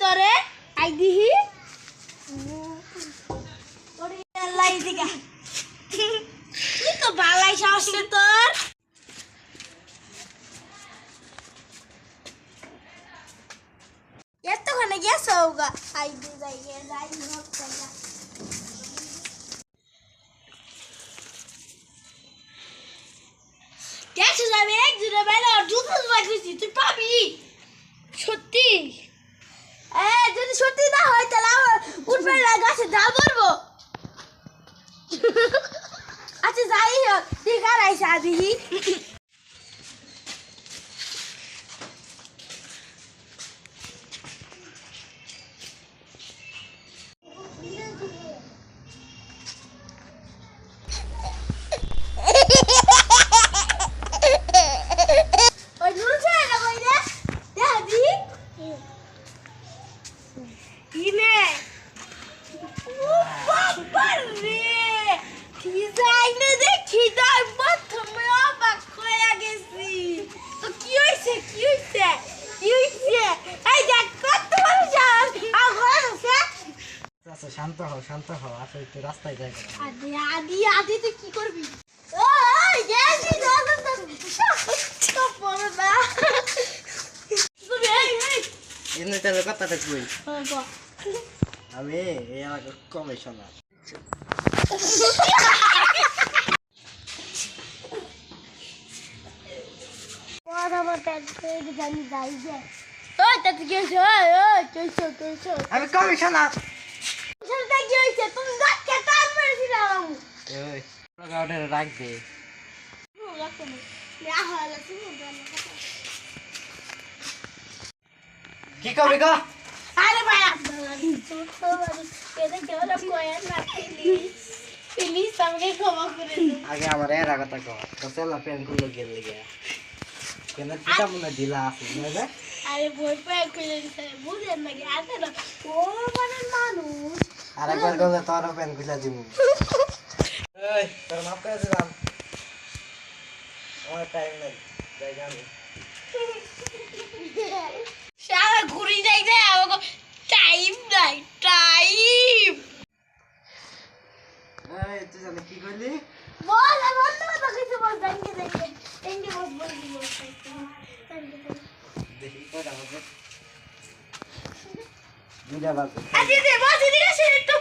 তোরে আই দিহি ওরে আল্লাহ দিগা তুই তো ভালাই সাহস তোর এতক্ষণে গেছো গা আই দি যাই হোক না গেছো যাবে এক জুড়ে বাইরে জুতো বাজেছি তুই পাবি সত্যি যদি সত্যি না হয় তাহলে আমার উঠবে না গাছে ডাল পড়বো আচ্ছা যাই হোক ঠিক আর আইসা আদিহি শান্ত হও আসলে একটু রাস্তায় যাই আদি তুই কি করবি ওই গেছি এমনি তাহলে কথাটা কই আমি এই এলাকার কমিশনার আমি কমিশনার রাখ দে কি করবি গো আরে ভাই প্লিজ আমাকে ক্ষমা করে দিন আগে আমার এর কথা কর তো সেলা পেন গুলো গেল গিয়া কেন পিতা মনে দিলা আছে না আরে ভয় পায় কইলে বুঝেন নাকি আছে না ও মানে মানুষ আর একবার গেলে তোর পেন গুলা দিমু এই তোর মাপ করে দিলাম আমার টাইম নাই যাই আমি সারা ঘুরি যাই যায় আমাকে টাইম নাই টাইম এই তুই জানি কি কইলি বল আমার তো কিছু বল জানকে বল দেখি কয়টা বাজে দুইটা বাজে আদি দে বল দিদি একটু